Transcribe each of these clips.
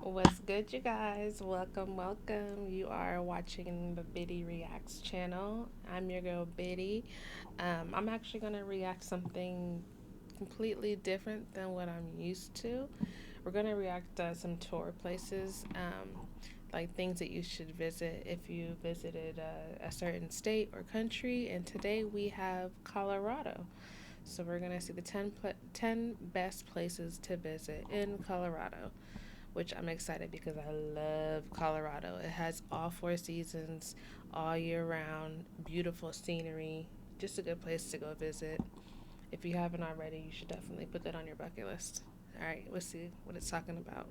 What's good, you guys? Welcome, welcome. You are watching the Biddy Reacts channel. I'm your girl Biddy. I'm actually going to react something completely different than what I'm used to. We're going to react to some tour places, like things that you should visit if you visited a certain state or country. And today we have Colorado. So we're going to see the 10 best places to visit in Colorado, which I'm excited because I love Colorado. It has all four seasons, all year round, beautiful scenery, just a good place to go visit. If you haven't already, you should definitely put that on your bucket list. All right, let's see what it's talking about.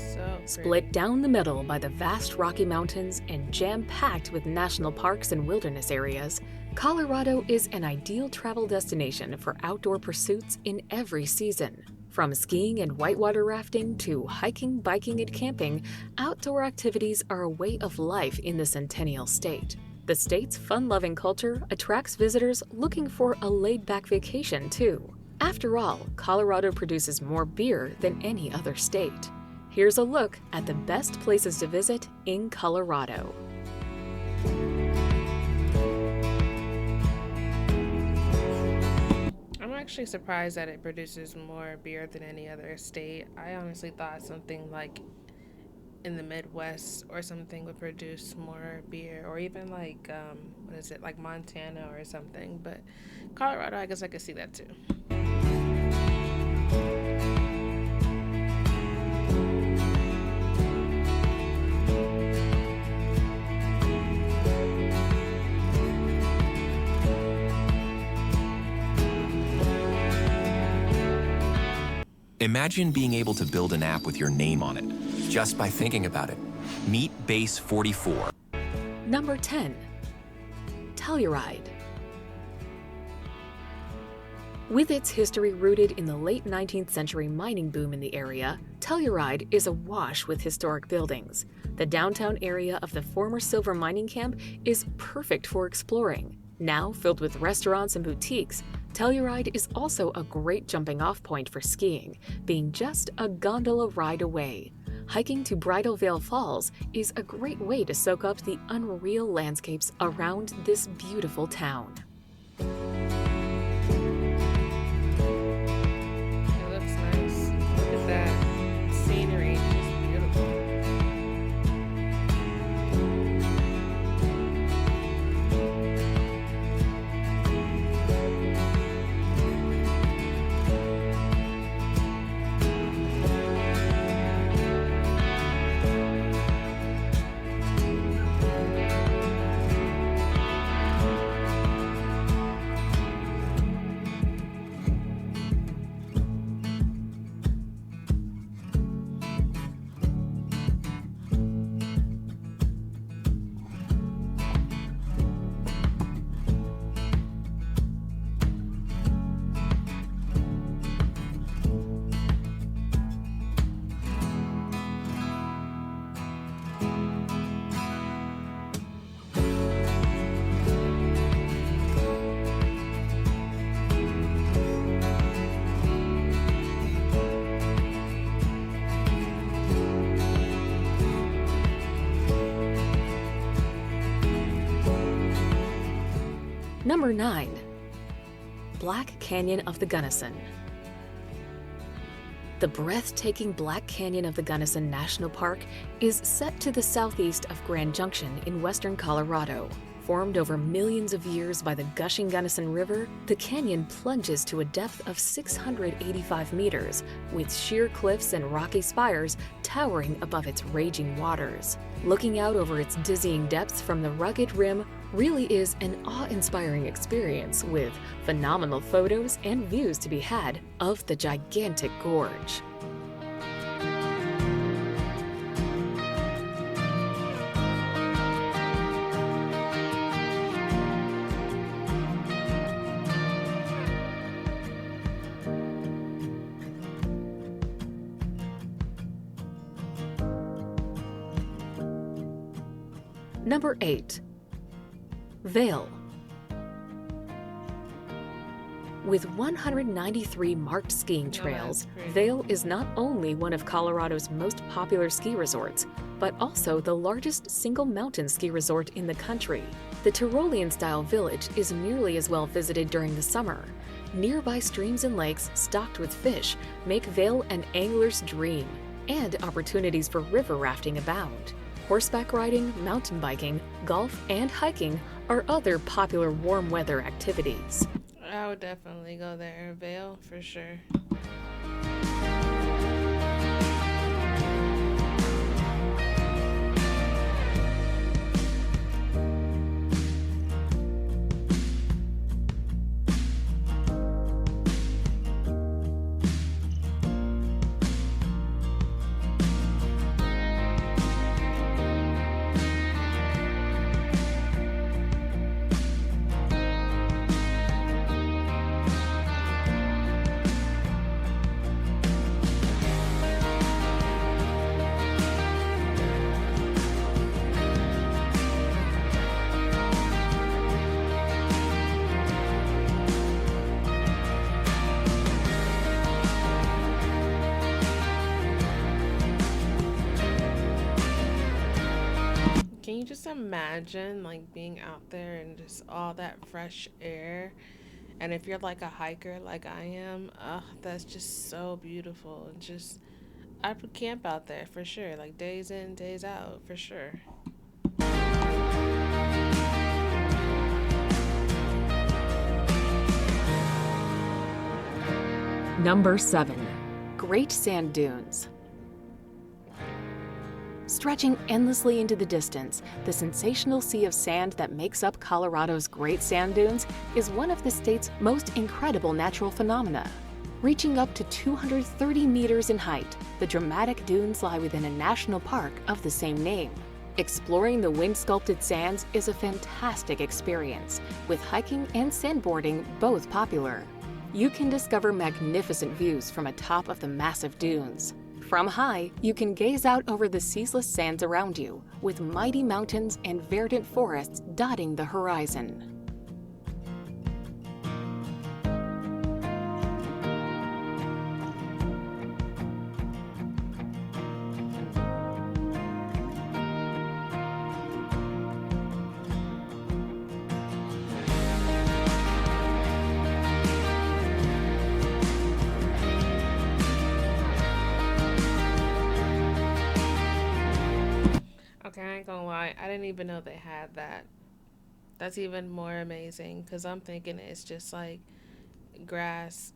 So Split pretty. down the middle by the vast Rocky Mountains and jam-packed with national parks and wilderness areas, Colorado is an ideal travel destination for outdoor pursuits in every season. From skiing and whitewater rafting to hiking, biking, and camping, outdoor activities are a way of life in the Centennial State. The state's fun-loving culture attracts visitors looking for a laid-back vacation, too. After all, Colorado produces more beer than any other state. Here's a look at the best places to visit in Colorado. I'm actually surprised that it produces more beer than any other state. I honestly thought something like in the Midwest or something would produce more beer, or even like what is it, like Montana or something. But Colorado, I guess I could see that too. Imagine being able to build an app with your name on it, just by thinking about it. Meet Base 44. Number 10. Telluride. With its history rooted in the late 19th century mining boom in the area, Telluride is awash with historic buildings. The downtown area of the former silver mining camp is perfect for exploring. Now filled with restaurants and boutiques, Telluride is also a great jumping-off point for skiing, being just a gondola ride away. Hiking to Bridal Veil Falls is a great way to soak up the unreal landscapes around this beautiful town. It looks nice. Look at that scenery, just beautiful. Number 9. Black Canyon of the Gunnison. The breathtaking Black Canyon of the Gunnison National Park is set to the southeast of Grand Junction in western Colorado. Formed over millions of years by the gushing Gunnison River, the canyon plunges to a depth of 685 meters, with sheer cliffs and rocky spires towering above its raging waters. Looking out over its dizzying depths from the rugged rim really is an awe-inspiring experience, with phenomenal photos and views to be had of the gigantic gorge. Number 8. Vail. With 193 marked skiing trails, pretty. Vail is not only one of Colorado's most popular ski resorts, but also the largest single mountain ski resort in the country. The Tyrolean-style village is nearly as well visited during the summer. Nearby streams and lakes stocked with fish make Vail an angler's dream, and opportunities for river rafting abound. Horseback riding, mountain biking, golf, and hiking are other popular warm weather activities. I would definitely go there. Vail, for sure. Can you just imagine like being out there and just all that fresh air? And if you're like a hiker like I am, that's just so beautiful. And just I would camp out there for sure, like days in, days out, for sure. Number 7. Great Sand Dunes. Stretching endlessly into the distance, the sensational sea of sand that makes up Colorado's Great Sand Dunes is one of the state's most incredible natural phenomena. Reaching up to 230 meters in height, the dramatic dunes lie within a national park of the same name. Exploring the wind-sculpted sands is a fantastic experience, with hiking and sandboarding both popular. You can discover magnificent views from atop of the massive dunes. From high, you can gaze out over the ceaseless sands around you, with mighty mountains and verdant forests dotting the horizon. Okay, I ain't gonna lie, I didn't even know they had that. That's even more amazing because I'm thinking it's just like grass,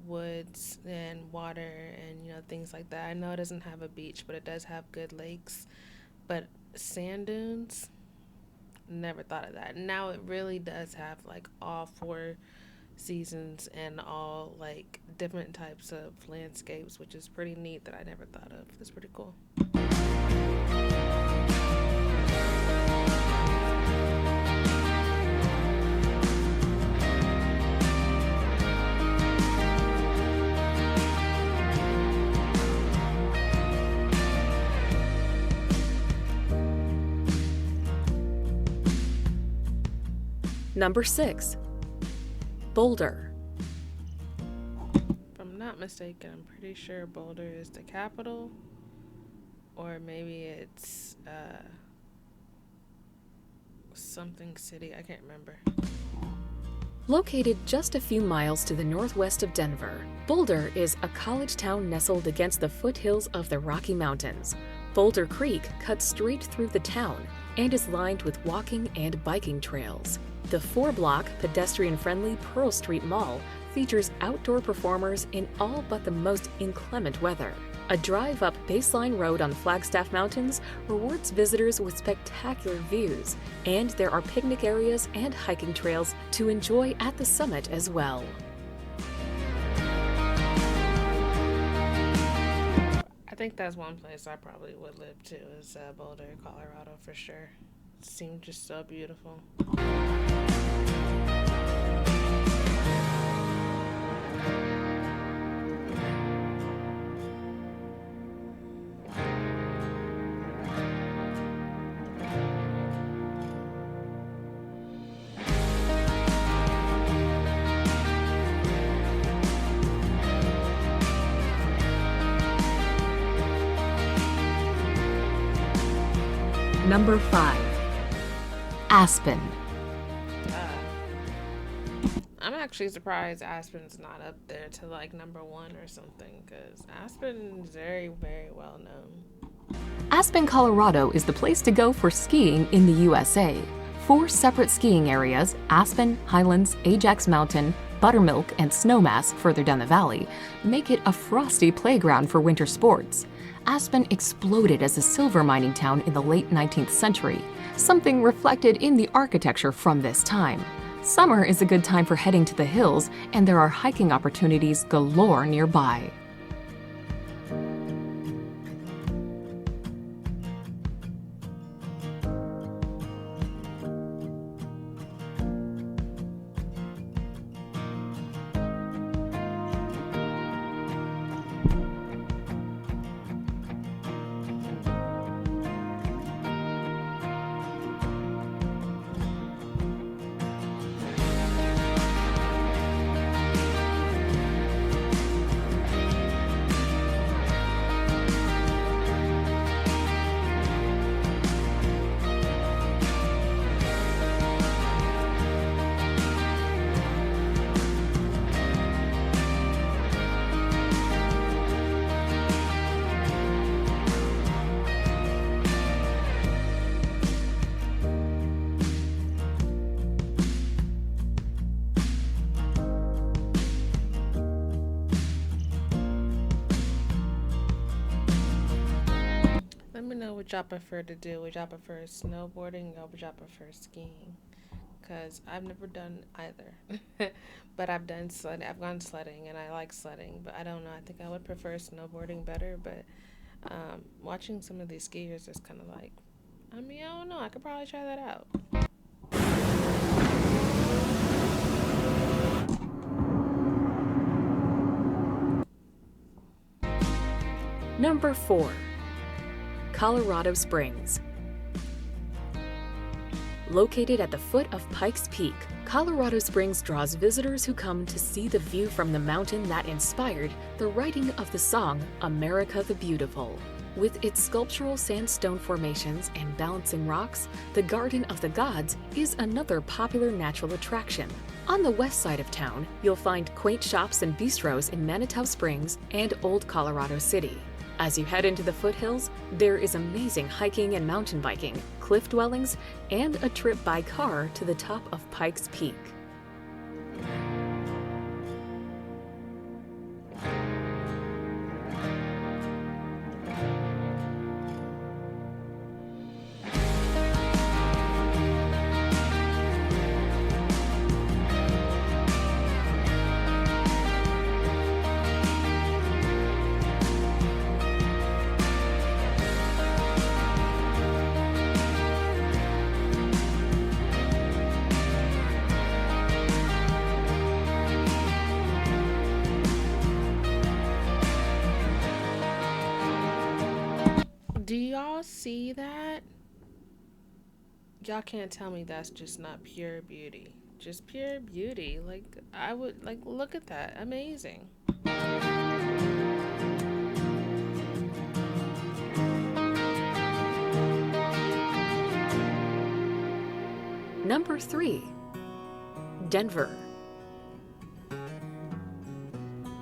woods, and water, and things like that. I know it doesn't have a beach, but it does have good lakes. But sand dunes, never thought of that. Now it really does have like all four seasons and all like different types of landscapes, which is pretty neat that I never thought of. That's pretty cool. Number 6. Boulder. If I'm not mistaken, I'm pretty sure Boulder is the capital, or maybe it's something city. I can't remember. Located just a few miles to the northwest of Denver, Boulder is a college town nestled against the foothills of the Rocky Mountains. Boulder Creek cuts straight through the town and is lined with walking and biking trails. The 4-block, pedestrian-friendly Pearl Street Mall features outdoor performers in all but the most inclement weather. A drive up Baseline Road on Flagstaff Mountains rewards visitors with spectacular views, and there are picnic areas and hiking trails to enjoy at the summit as well. I think that's one place I probably would live to is Boulder, Colorado, for sure. It seemed just so beautiful. Number 5. Aspen. I'm actually surprised Aspen's not up there to like number one or something, because Aspen is very, very well known. Aspen, Colorado is the place to go for skiing in the USA. 4 separate skiing areas, Aspen, Highlands, Ajax Mountain, Buttermilk, and Snowmass further down the valley, make it a frosty playground for winter sports. Aspen exploded as a silver mining town in the late 19th century, something reflected in the architecture from this time. Summer is a good time for heading to the hills, and there are hiking opportunities galore nearby. Let me know what y'all prefer to do. Would y'all prefer snowboarding or would y'all prefer skiing? Because I've never done either. But I've done sledding. I've gone sledding and I like sledding. But I don't know. I think I would prefer snowboarding better. But watching some of these skiers is kind of like, I mean, I don't know. I could probably try that out. Number 4. Colorado Springs. Located at the foot of Pikes Peak, Colorado Springs draws visitors who come to see the view from the mountain that inspired the writing of the song America the Beautiful. With its sculptural sandstone formations and balancing rocks, the Garden of the Gods is another popular natural attraction. On the west side of town, you'll find quaint shops and bistros in Manitou Springs and Old Colorado City. As you head into the foothills, there is amazing hiking and mountain biking, cliff dwellings, and a trip by car to the top of Pikes Peak. Do y'all see that? Y'all can't tell me that's just not pure beauty. Just pure beauty. Like, I would, like, look at that. Amazing. Number 3. Denver.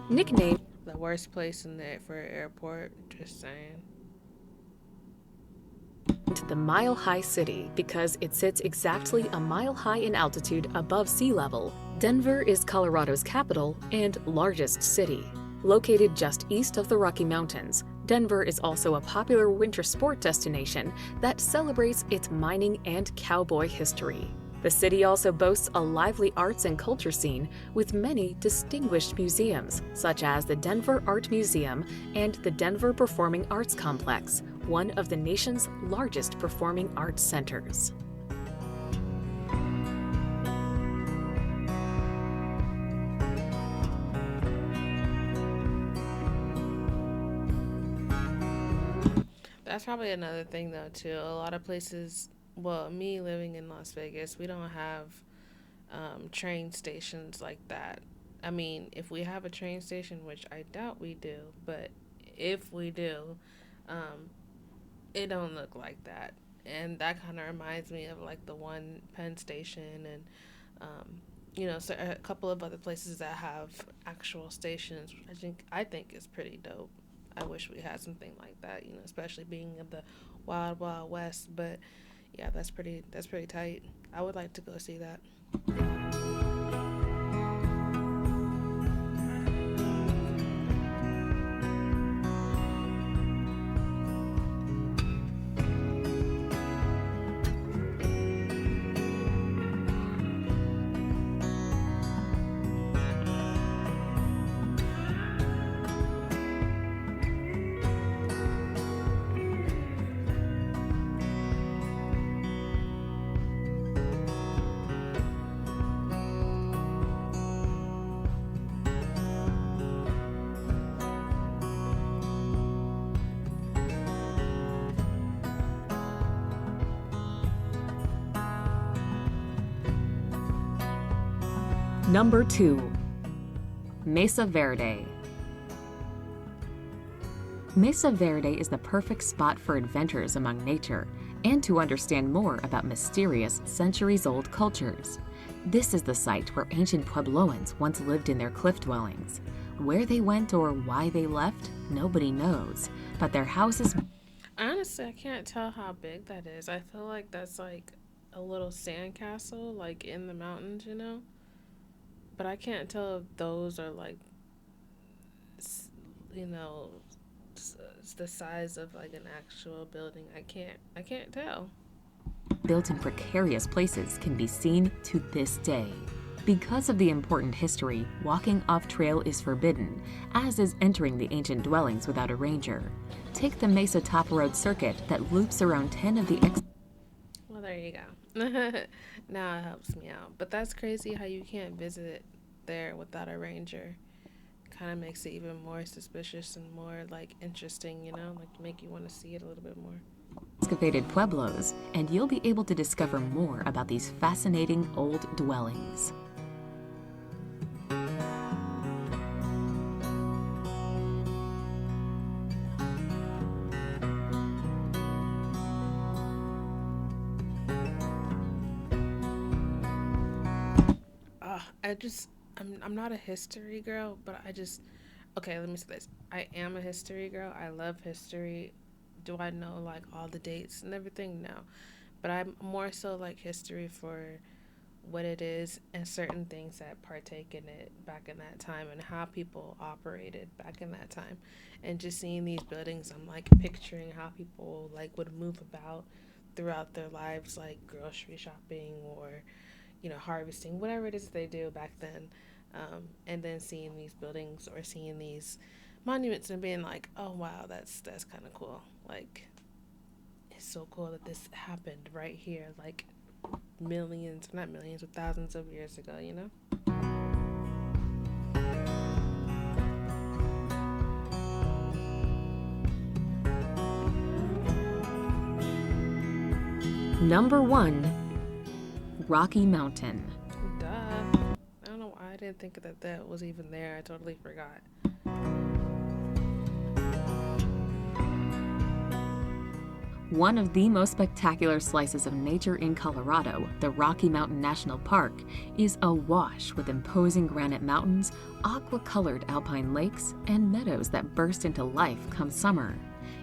Nicknamed The worst place in there for an airport. Just saying. the Mile High City because it sits exactly a mile high in altitude above sea level, Denver is Colorado's capital and largest city. Located just east of the Rocky Mountains, Denver is also a popular winter sport destination that celebrates its mining and cowboy history. The city also boasts a lively arts and culture scene with many distinguished museums, such as the Denver Art Museum and the Denver Performing Arts Complex, one of the nation's largest performing arts centers. That's probably another thing, though, too. A lot of places, well, me living in Las Vegas, we don't have train stations like that. I mean, if we have a train station, which I doubt we do, but if we do, it don't look like that. and that kind of reminds me of like the one Penn Station and so a couple of other places that have actual stations. I think is pretty dope. I wish we had something like that, especially being in the wild wild west. But yeah, that's pretty tight. I would like to go see that. Number 2. Mesa Verde. Mesa Verde is the perfect spot for adventures among nature and to understand more about mysterious centuries-old cultures. This is the site where ancient Puebloans once lived in their cliff dwellings. Where they went or why they left, nobody knows, but their houses. Honestly, I can't tell how big that is. I feel like that's like a little sandcastle, like in the mountains. But I can't tell if those are like, s- you know, the size of like an actual building. I can't tell. Built in precarious places can be seen to this day. Because of the important history, walking off-trail is forbidden, as is entering the ancient dwellings without a ranger. Take the Mesa Top Road circuit that loops around 10 of the Well, there you go. Now it helps me out. But that's crazy how you can't visit there without a ranger. Kind of makes it even more suspicious and more like interesting, like make you want to see it a little bit more. excavated pueblos, and you'll be able to discover more about these fascinating old dwellings. I'm not a history girl, but okay, let me say this. I am a history girl. I love history. Do I know like all the dates and everything? No. But I'm more so like history for what it is and certain things that partake in it back in that time and how people operated back in that time. And just seeing these buildings, I'm like picturing how people like would move about throughout their lives, like grocery shopping or harvesting, whatever it is they do back then. And then seeing these buildings or seeing these monuments and being like, oh wow, that's kind of cool. Like, it's so cool that this happened right here, like millions, not millions, but thousands of years ago. Number 1. Rocky Mountain. Duh. I don't know why I didn't think that was even there. I totally forgot. One of the most spectacular slices of nature in Colorado, the Rocky Mountain National Park, is awash with imposing granite mountains, aqua-colored alpine lakes, and meadows that burst into life come summer.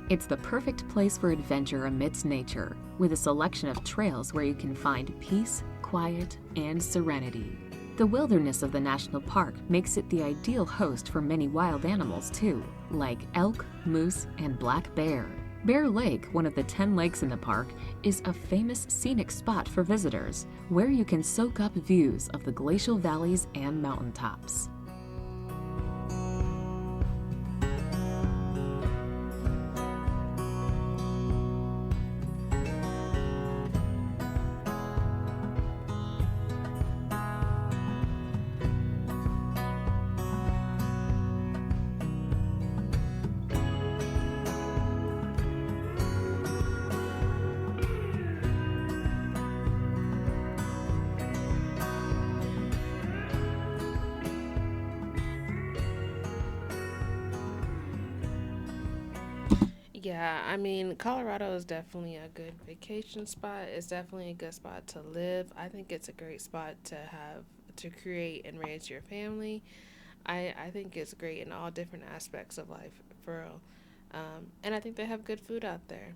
It's the perfect place for adventure amidst nature, with a selection of trails where you can find peace, quiet, and serenity. The wilderness of the national park makes it the ideal host for many wild animals too, like elk, moose, and black bear. Bear Lake, one of the 10 lakes in the park, is a famous scenic spot for visitors, where you can soak up views of the glacial valleys and mountaintops. Yeah, I mean, Colorado is definitely a good vacation spot. It's definitely a good spot to live. I think it's a great spot to have to create and raise your family. I think it's great in all different aspects of life, for real. And I think they have good food out there.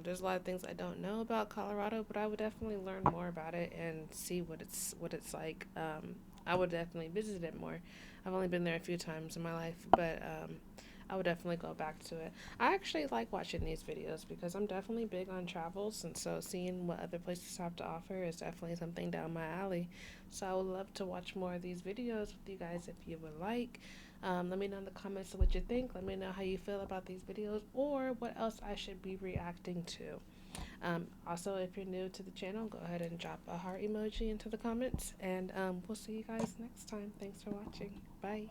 There's a lot of things I don't know about Colorado, but I would definitely learn more about it and see what it's like. I would definitely visit it more. I've only been there a few times in my life, but I would definitely go back to it. I actually like watching these videos because I'm definitely big on travels, and so seeing what other places have to offer is definitely something down my alley. So I would love to watch more of these videos with you guys if you would like. Let me know in the comments what you think. Let me know how you feel about these videos or what else I should be reacting to. Also, if you're new to the channel, go ahead and drop a heart emoji into the comments, and we'll see you guys next time. Thanks for watching. Bye.